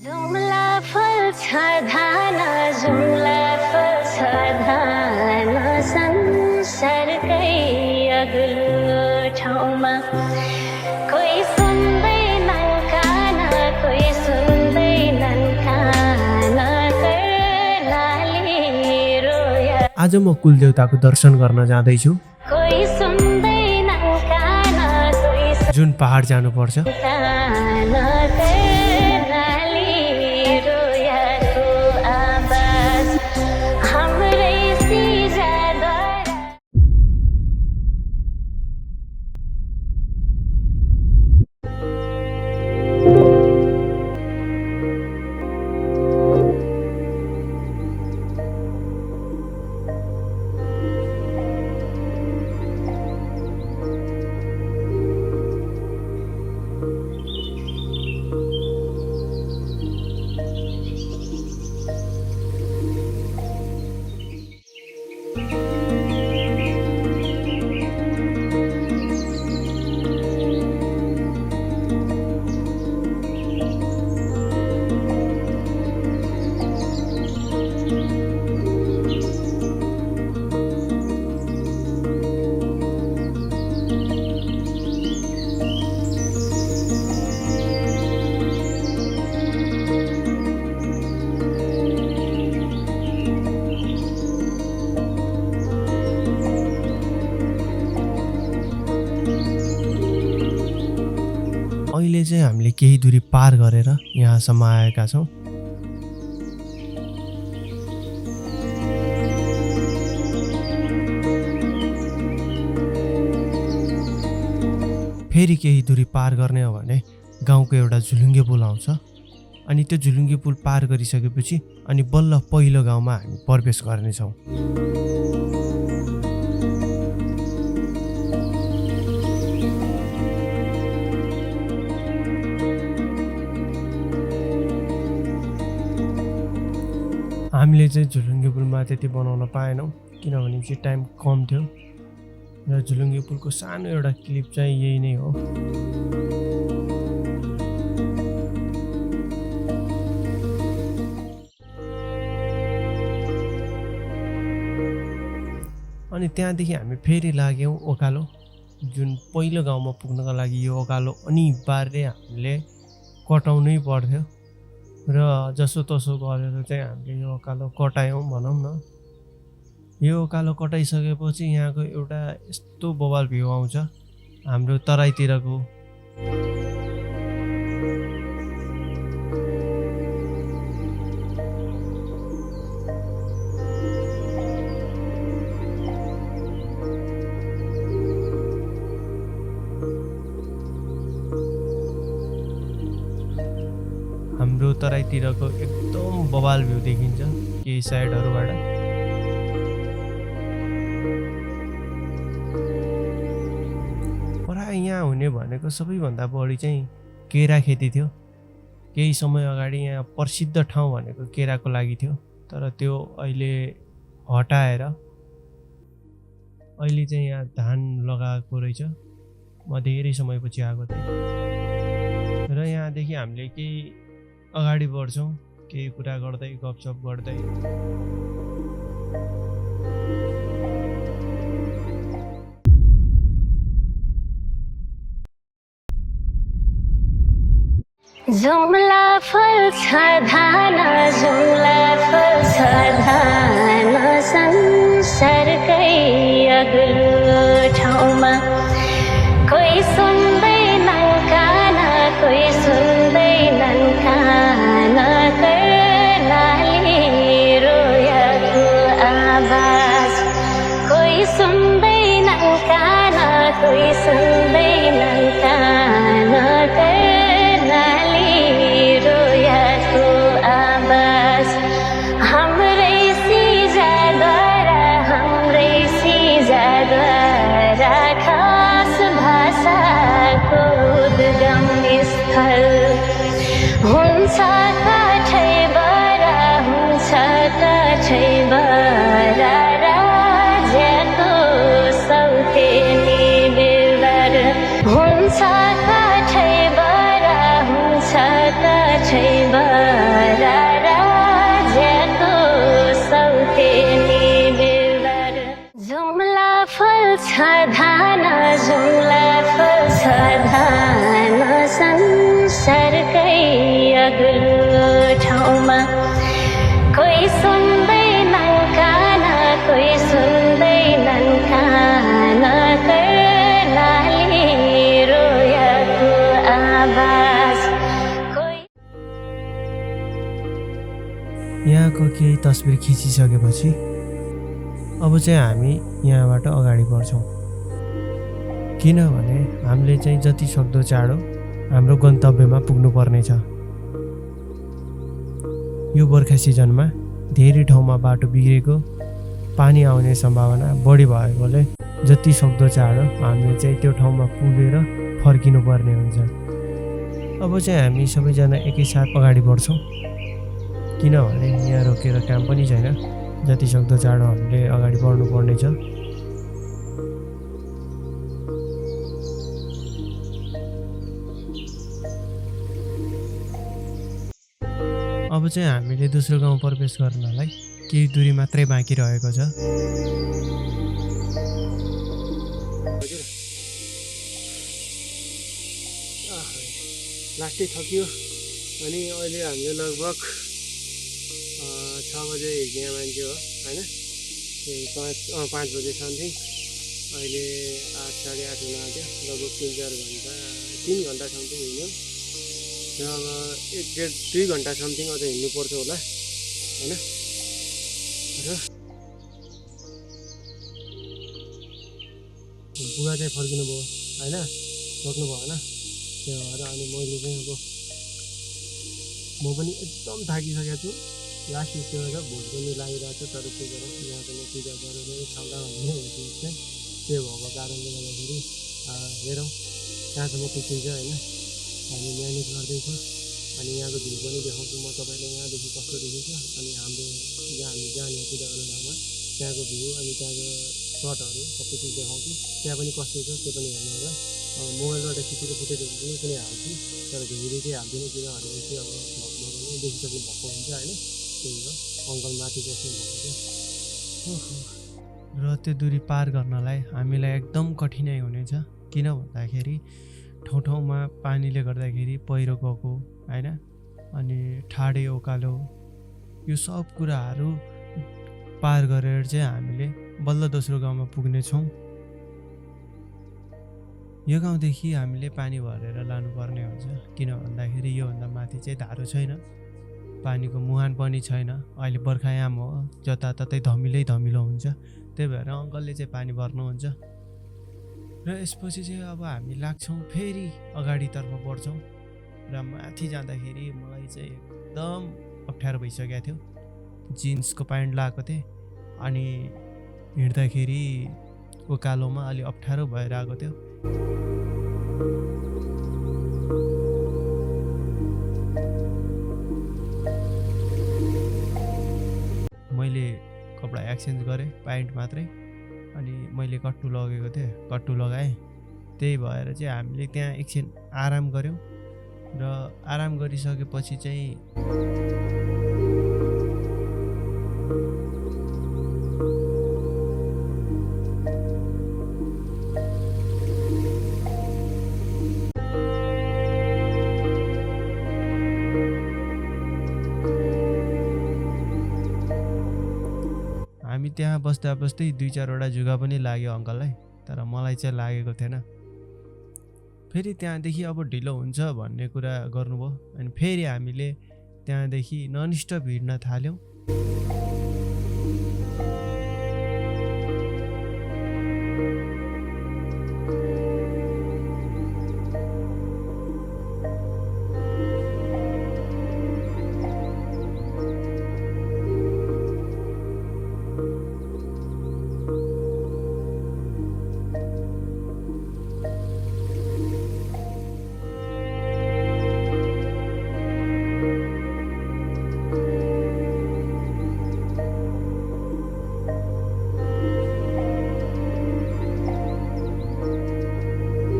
जुम्ला फल्छ धान जुम्ला फल्छ धान संसारकै अग्लो ठाउँमा कोही सुन्दैनन् कान कोही सुन्दैनन् कान कर्णाली रोया। आज म कुलदेवताको दर्शन गर्न जाँदैछु। कोही सुन्दैनन् कान कोही जुन पहाड जानुपर्छ। अहिले चाहिँ हामीले केही दूरी पार गरेर यहाँसम्म आएका छौँ। फेरि केही दूरी पार गर्ने हो भने गाउँको एउटा झुलुङ्गे पुल आउँछ। अनि त्यो झुलुङ्गे पुल पार गरिसकेपछि अनि बल्ल पहिलो गाउँमा हामी प्रवेश गर्नेछौँ। हामीले चाहिँ झुलुङ्गे पुलमा त्यति बनाउन पाएनौँ किनभने चाहिँ टाइम कम थियो र झुलुङ्गे पुलको सानो एउटा क्लिप चाहिँ यही नै हो। अनि त्यहाँदेखि हामी फेरि लाग्यौँ ओकालो। जुन पहिलो गाउँमा पुग्नको लागि यो ओकालो अनिवार्य हामीले कटाउनै पर्थ्यो र जसो तसो गरेर चाहिँ हामीले यो ओकालो कटायौँ भनौँ न। यो ओकालो कटाइसकेपछि यहाँको एउटा यस्तो बवाल भ्यू आउँछ हाम्रो तराईतिरको। हाम्रो तराईतिरको एकदम बवाल भ्यू देखिन्छ केही साइडहरूबाट। प्राय यहाँ हुने भनेको सबैभन्दा बढी चाहिँ केरा खेती थियो। केही समय अगाडि यहाँ प्रसिद्ध ठाउँ भनेको केराको लागि थियो, तर त्यो अहिले हटाएर अहिले चाहिँ यहाँ धान लगाएको रहेछ। म धेरै समयपछि आएको थिएँ र यहाँदेखि हामीले केही अगाडि बढ्छौँ केही कुरा गर्दै गफसफ गर्दै। जुम्ला फल्छ धान जुम्ला फल्छ धान संसारकै अग्लो ठाउँमा कोही सुन्दैनन् कान कोही सुन्दैनन् कान कर्णाली रोयाको आवाज कोही सुन्दैनन् कान कोही सुन्दैनन् कान कर्णाली रोयाको आवाज। हाम्रै सिजाद्वारा खास भाषाको उद्गम स्थल हुन्छ काठैबरा हुन्छ काठैबरा राज्यको सौतेनी बेलर हुन्छ काठैबरा हुन्छ काठैबरा धान जुम्ला फल्छ धान संसारकै अग्लो ठाउँमा कोही सुन्दैनन् कान कोही सुन्दैनन् कान कर्णाली रोयाको आवाज यहाँको केही तस्बिर खिचिसकेपछि अब चाहिँ हामी यहाँबाट अगाडि बढ्छौँ, किनभने हामीले चाहिँ जति सक्दो चाँडो हाम्रो गन्तव्यमा पुग्नुपर्ने छ। यो बर्खा सिजनमा धेरै ठाउँमा बाटो बिग्रेको, पानी आउने सम्भावना बढी भएकोले जति सक्दो चाँडो हामीले चाहिँ त्यो ठाउँमा पुगेर फर्किनु पर्ने हुन्छ। अब चाहिँ हामी सबैजना एकैसाथ अगाडि बढ्छौँ, किनभने यहाँ रोकेर काम पनि छैन। जति सक्दो चाँडो हामीले अगाडि बढ्नु पर्नेछ। अब चाहिँ हामीले दोस्रो गाउँ प्रवेश गर्नलाई केही दूरी मात्रै बाँकी रहेको छ। लास्टै थकियो अनि अहिले हामीले लगभग 6 बजे हिँड्ने मान्छे हो होइन, 5 बजे समथिङ। अहिले 8 साढे 8 हुन आँट्यो, लगभग 3 घन्टा समथिङ हिँड्यो र अब 1-1.5 घन्टा समथिङ अझ हिँड्नुपर्छ होला होइन। र बुवा चाहिँ फर्किनु भयो होइन, सक्नु भएन, त्यो भएर अनि मैले चाहिँ अब म पनि एकदम थाकिसकेको छु। लास्ट स्टेजमा छ, भोक पनि लागिरहेको छ, तर के गरौँ, यहाँ पनि पूजा गरेर नै खाउँदा भन्ने हुन्छ चाहिँ। त्यो भएको कारणले गर्दाखेरि हेरौँ कहाँसम्म पुगिन्छ होइन। हामी म्यानेज गर्दैछौँ अनि यहाँको भ्यू पनि देखाउँछु म तपाईँलाई, यहाँदेखि कस्तो देखिन्छ अनि हाम्रो जहाँ हामी जाने पूजा गर्ने ठाउँमा त्यहाँको भ्यू अनि त्यहाँको सटहरू सबै चिज देखाउँछु। त्यहाँ पनि कस्तो छ त्यो पनि हेर्नु होला। मोबाइलबाट खिचेको फुटेजहरू पनि कुनै हाल्छु, तर धेरै चाहिँ हाल्दिनँ, किनभने चाहिँ अब भ्लगमा पनि देखिसक्नु भएको हुन्छ होइन। त्यही हो, अङ्कल माथि बस्नु भएको छ। र त्यो दूरी पार गर्नलाई हामीलाई एकदम कठिनाइ हुनेछ, किन भन्दाखेरि ठाउँ ठाउँमा पानीले गर्दाखेरि पहिरो गएको होइन, अनि ठाडे उकालो, यो सब कुराहरू पार गरेर चाहिँ हामीले बल्ल दोस्रो गाउँमा पुग्नेछौँ। यो गाउँदेखि हामीले पानी भरेर लानुपर्ने हुन्छ, किन भन्दाखेरि योभन्दा माथि चाहिँ धारो छैन, पानीको मुहान पनि छैन। अहिले बर्खायाम हो, जताततै धमिलो हुन्छ, त्यही भएर अङ्कलले चाहिँ पानी भर्नुहुन्छ। र यसपछि चाहिँ अब हामी लाग्छौँ फेरि अगाडितर्फ बढ्छौँ। र माथि जाँदाखेरि मलाई चाहिँ एकदम अप्ठ्यारो भइसकेको थियो, जिन्सको प्यान्ट लगाएको थिएँ अनि हिँड्दाखेरि उकालोमा अलि अप्ठ्यारो भएर आएको थियो। मैले कपडा एक्सचेन्ज गरेँ, प्यान्ट मात्रै, अनि मैले कट्टु लगेको थिएँ, कट्टु लगाएँ। त्यही भएर चाहिँ हामीले त्यहाँ एकछिन आराम गऱ्यौँ र आराम गरिसकेपछि चाहिँ हामी त्यहाँ बस्दा बस्दै 2-4वटा जुगा पनि लाग्यो अङ्कललाई, तर मलाई चाहिँ लागेको थिएन। फेरि त्यहाँदेखि अब ढिलो हुन्छ भन्ने कुरा गर्नुभयो अनि फेरि हामीले त्यहाँदेखि ननस्टप हिँड्न थाल्यौँ।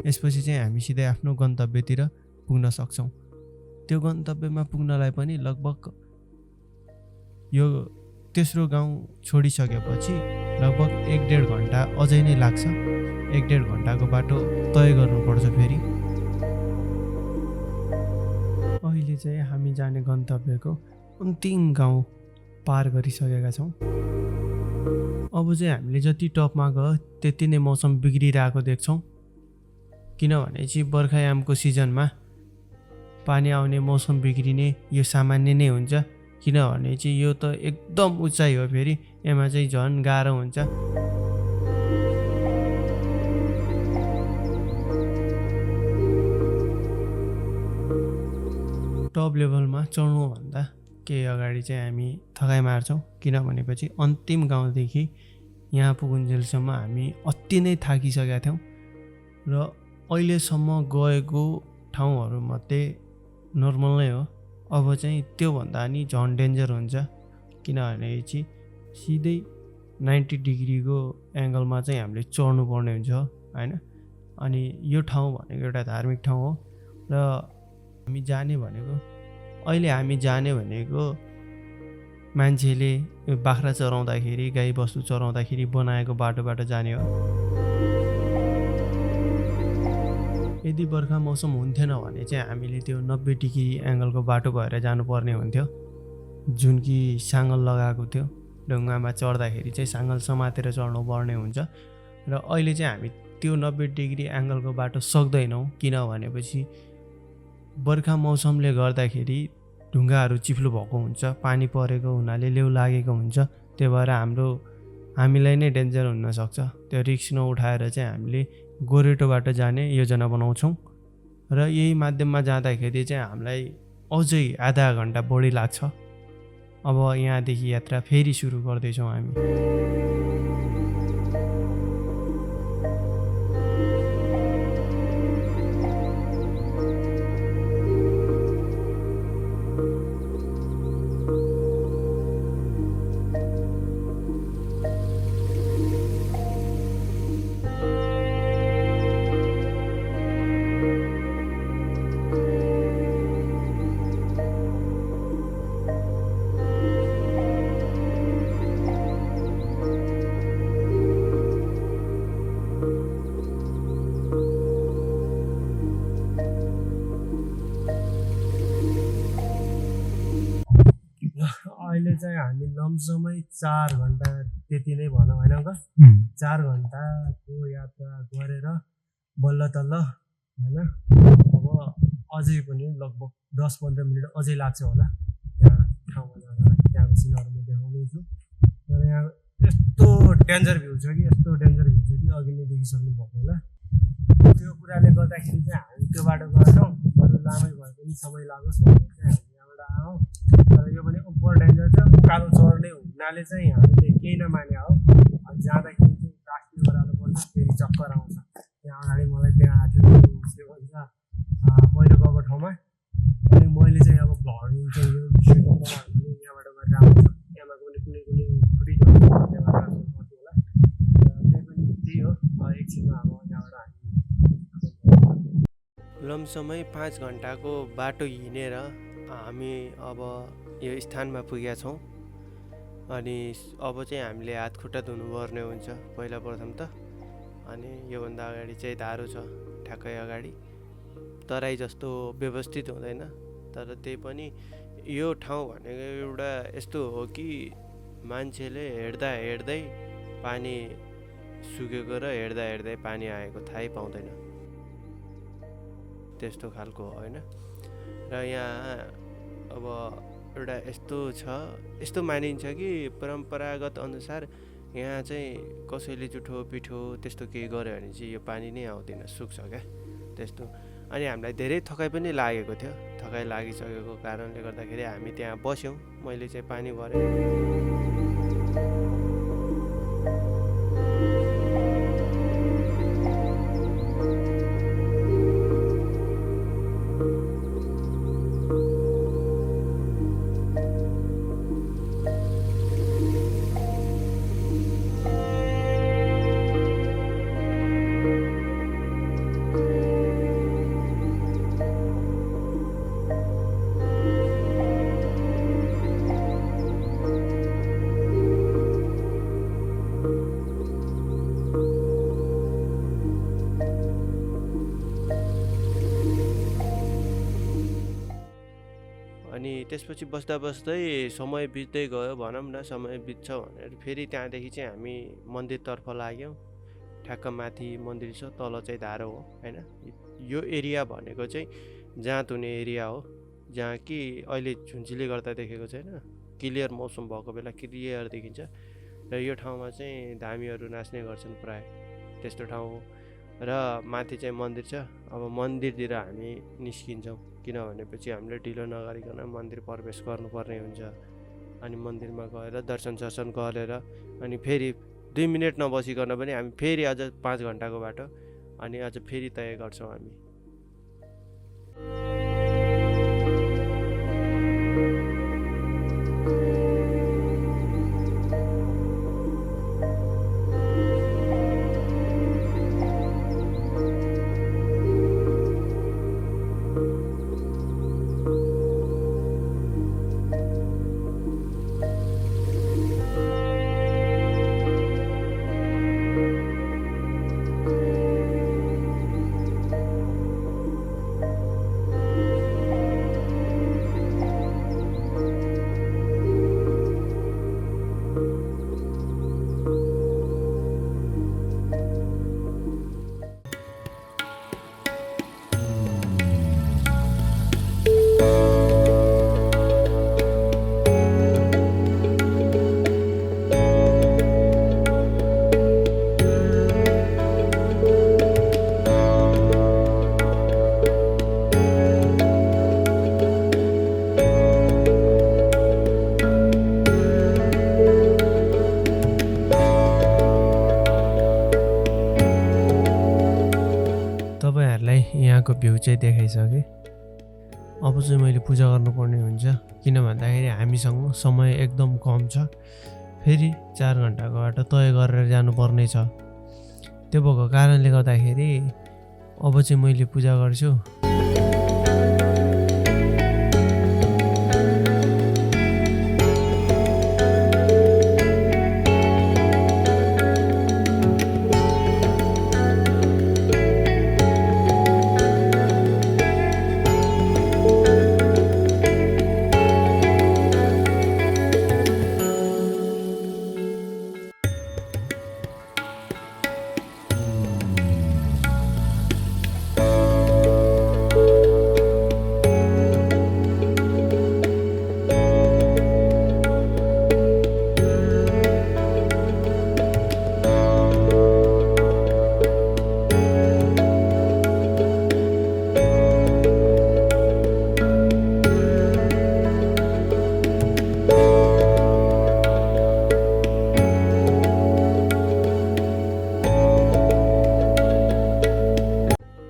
यसपछि चाहिँ हामी सिधै आफ्नो गन्तव्यतिर पुग्न सक्छौँ। त्यो गन्तव्यमा पुग्नलाई पनि लगभग यो तेस्रो गाउँ छोडिसकेपछि लगभग 1-1.5 घन्टा अझै नै लाग्छ। 1-1.5 घन्टाको बाटो तय गर्नुपर्छ फेरि। अहिले चाहिँ हामी जाने गन्तव्यको अन्तिम गाउँ पार गरिसकेका छौँ। अब चाहिँ हामीले जति टपमा गयो त्यति नै मौसम बिग्रिरहेको देख्छौँ, किनभने चाहिँ बर्खायामको सिजनमा पानी आउने मौसम बिग्रिने यो सामान्य नै हुन्छ। किनभने चाहिँ यो त एकदम उचाइ हो, फेरि यसमा चाहिँ झन् गाह्रो हुन्छ। टप लेभलमा चढ्नुभन्दा केही अगाडि चाहिँ हामी थकाइ मार्छौँ, किनभनेपछि अन्तिम गाउँदेखि यहाँ पुगुन्जेलसम्म हामी अति नै थाकिसकेका थियौँ र अहिलेसम्म गएको ठाउँहरूमध्ये नर्मल नै हो। अब चाहिँ त्योभन्दा नि झन् डेन्जर हुन्छ, किनभने चाहिँ सिधै 90 डिग्रीको एङ्गलमा चाहिँ हामीले चढ्नु पर्ने हुन्छ होइन। अनि यो ठाउँ भनेको एउटा धार्मिक ठाउँ हो र हामी जाने भनेको मान्छेले बाख्रा चराउँदाखेरि, गाई बस्तु चराउँदाखेरि बनाएको बाटोबाट जाने हो। यदि बर्खा मौसम हुन्थेन भने चाहिँ हामीले त्यो 90 डिग्री एङ्गलको बाटो भएर जानुपर्ने हुन्थ्यो, जुन कि साङ्गल लगाएको थियो। ढुङ्गामा चढ्दाखेरि चाहिँ साङ्गल समातेर चढ्नु पर्ने हुन्छ र अहिले चाहिँ हामी त्यो 90 डिग्री एङ्गलको बाटो सक्दैनौँ, किनभनेपछि बर्खा मौसमले गर्दाखेरि ढुङ्गाहरू चिप्लो भएको हुन्छ, पानी परेको हुनाले लेउ लागेको हुन्छ। त्यही भएर हामीलाई नै डेन्जर हुनसक्छ। त्यो रिस्क नउठाएर चाहिँ हामीले गोरेटोबाट जाने योजना बनाउँछौँ र यही माध्यममा जाँदाखेरि चाहिँ हामीलाई अझै आधा घन्टा बढी लाग्छ। अब यहाँदेखि यात्रा फेरि सुरु गर्दैछौँ हामी। अहिले चाहिँ हामी लमसमै 4 घन्टा त्यति नै भनौँ होइन अङ्कल? 4 घन्टाको यात्रा गरेर बल्ल तल्ल होइन। अब अझै पनि लगभग 10-15 मिनट अझै लाग्छ होला त्यहाँ ठाउँमा जाँदा। त्यहाँको सिनहरू म देखाउँदैछु। तर यहाँ यस्तो डेन्जर भ्यू छ कि अघि नै देखिसक्नु भएको होला। त्यो कुराले गर्दाखेरि चाहिँ हामी त्यो बाटो गएनौँ। बरु लामै भए पनि समय लागोस् भनेर चाहिँ हामी यहाँबाट आयौँ। तर यो पनि ओभर डेन्जर छ। उकालो चढ्ने हुनाले चाहिँ हामीले केही नमाने हो। जाँदाखेरि चाहिँ राष्ट्रिय ओह्रालो पर्छ, फेरि चक्कर आउँछ। त्यहाँ अगाडि मलाई त्यहाँ के भन्छ पहिलो गएको ठाउँमा। अनि मैले चाहिँ अब भ्लगिङ चाहिँ यो सेटअप बनाएर यहाँबाट गरेर आउँछु। त्यहाँमा कुनै फुटेजहरू त्यहाँबाट राख्नु पर्थ्यो होला। त्यही पनि त्यही हो। एकछिनमा अब यहाँबाट लमसमै 5 घन्टाको बाटो हिँडेर हामी अब यो स्थानमा पुगेका छौँ। अनि अब चाहिँ हामीले हात खुट्टा धुनुपर्ने हुन्छ पहिला प्रथम त। अनि योभन्दा अगाडि चाहिँ धारो छ ठ्याक्कै अगाडि। तराई जस्तो व्यवस्थित हुँदैन, तर त्यही पनि यो ठाउँ भनेको एउटा यस्तो हो कि मान्छेले हेर्दा हेर्दै पानी सुकेको र हेर्दा हेर्दै पानी आएको थाहै पाउँदैन, त्यस्तो खालको होइन। र यहाँ अब एउटा यस्तो मानिन्छ कि परम्परागत अनुसार यहाँ चाहिँ कसैले जुठो पिठो त्यस्तो केही गर्यो भने चाहिँ यो पानी नै आउँदैन, सुक्छ क्या त्यस्तो। अनि हामीलाई धेरै थकाइ पनि लागेको थियो। थकाइ लागिसकेको कारणले गर्दाखेरि हामी त्यहाँ बस्यौँ। मैले चाहिँ पानी भरेँ। त्यसपछि बस्दा बस्दै समय बित्दै गयो भनौँ न, समय बित्छ भनेर फेरि त्यहाँदेखि चाहिँ हामी मन्दिरतर्फ लाग्यौँ। ठ्याक्क माथि मन्दिर छ, तल चाहिँ धारो हो होइन। यो एरिया भनेको चाहिँ जाँत हुने एरिया हो, जहाँ कि अहिले झुन्चीले गर्दा देखेको छैन, क्लियर मौसम भएको बेला क्लियर देखिन्छ। र यो ठाउँमा चाहिँ धामीहरू नाच्ने गर्छन् प्राय, त्यस्तो ठाउँ हो। र माथि चाहिँ मन्दिर छ। अब मन्दिरतिर हामी निस्किन्छौँ, किनभनेपछि हामीले ढिलो नगरिकन मन्दिर प्रवेश गर्नुपर्ने हुन्छ। अनि मन्दिरमा गएर दर्शन सर्शन गरेर अनि फेरि 2 मिनट नबसिकन पनि हामी फेरि अझ 5 घन्टाको बाटो अनि अझ फेरि तय गर्छौँ हामी। तपाईँहरूलाई यहाँको भ्यू चाहिँ देखाइसकेँ। अब चाहिँ मैले पूजा गर्नुपर्ने हुन्छ, किन भन्दाखेरि हामीसँग समय एकदम कम छ। फेरि 4 घन्टाको बाटो तय गरेर जानुपर्ने छ। त्यो भएको कारणले गर्दाखेरि अब चाहिँ मैले पूजा गर्छु।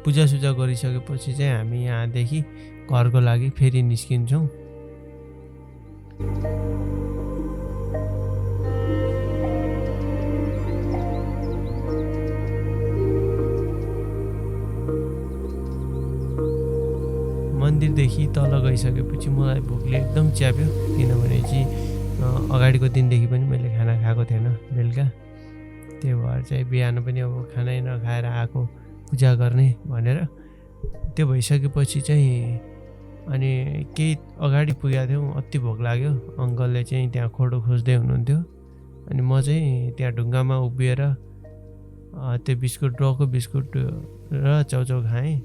पूजासुजा गरिसकेपछि चाहिँ हामी यहाँदेखि घरको लागि फेरि निस्किन्छौँ। मन्दिरदेखि तल गइसकेपछि मलाई भोकले एकदम च्याप्यो, किनभने चाहिँ अगाडिको दिनदेखि पनि मैले खाना खाएको थिएन बेलुका। त्यही भएर चाहिँ बिहान पनि अब खानै नखाएर आएको पूजा गर्ने भनेर। त्यो भइसकेपछि चाहिँ अनि केही अगाडि पुगेको थियौँ, अति भोक लाग्यो। अङ्कलले चाहिँ त्यहाँ खोटो खोज्दै हुनुहुन्थ्यो, अनि म चाहिँ त्यहाँ ढुङ्गामा उभिएर त्यो बिस्कुट, रको बिस्कुट र चाउचाउ खाएँ।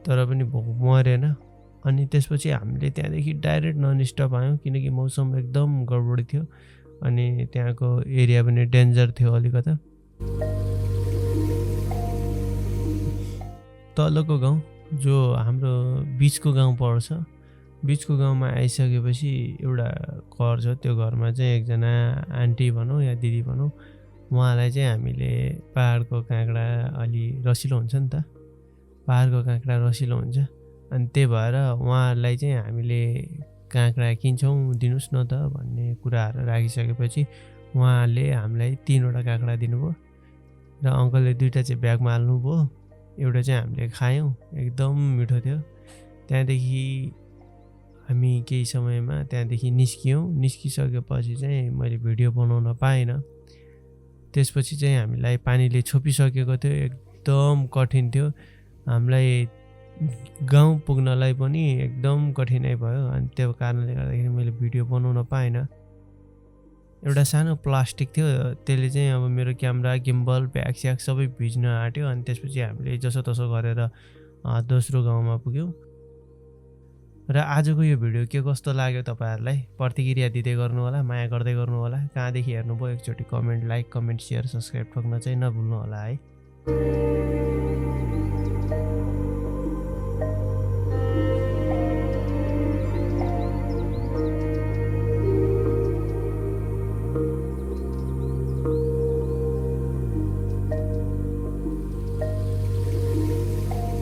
तर पनि भोक मरेन। अनि त्यसपछि हामीले त्यहाँदेखि डाइरेक्ट नन स्टप आयौँ, किनकि मौसम एकदम गडबडी थियो अनि त्यहाँको एरिया पनि डेन्जर थियो अलिकता। तलको गाउँ जो हाम्रो बिचको गाउँ पर्छ, बिचको गाउँमा आइसकेपछि एउटा घर छ। त्यो घरमा चाहिँ एकजना आन्टी भनौँ या दिदी भनौँ, उहाँलाई चाहिँ हामीले पाहाडको काँक्रा अलि रसिलो हुन्छ नि त, पाहाडको काँक्रा रसिलो हुन्छ। अनि त्यही भएर उहाँहरूलाई चाहिँ हामीले काँक्रा किन्छौँ, दिनुहोस् न त भन्ने कुराहरू राखिसकेपछि उहाँले हामीलाई 3वटा काँक्रा दिनुभयो र अङ्कलले 2टा चाहिँ ब्यागमा हाल्नुभयो। एउटा चाहिँ हामीले खायौँ, एकदम मिठो थियो। त्यहाँदेखि हामी केही समयमा त्यहाँदेखि निस्कियौँ। निस्किसकेपछि चाहिँ मैले भिडियो बनाउन पाइनँ, त्यसपछि चाहिँ हामीलाई पानीले छोपिसकेको थियो, एकदम कठिन थियो। हामीलाई गाउँ पुग्नलाई पनि एकदम कठिनाइ भयो। अनि त्यो कारणले गर्दाखेरि मैले भिडियो बनाउन पाइनँ। एउटा सानो प्लास्टिक थियो, त्यसले चाहिँ अब मेरो क्यामेरा, गिम्बल, ब्याग स्याग सबै भिज्न आँट्यो। अनि त्यसपछि हामीले जसोतसो गरेर दोस्रो गाउँमा पुग्यौँ। र आजको यो भिडियो के कस्तो लाग्यो तपाईँहरूलाई प्रतिक्रिया दिँदै गर्नु होला, माया गर्दै गर्नु होला। कहाँदेखि हेर्नुभयो एकचोटि comment, like, comment, share, subscribe ठोक्न चाहिँ नभुल्नु होला है।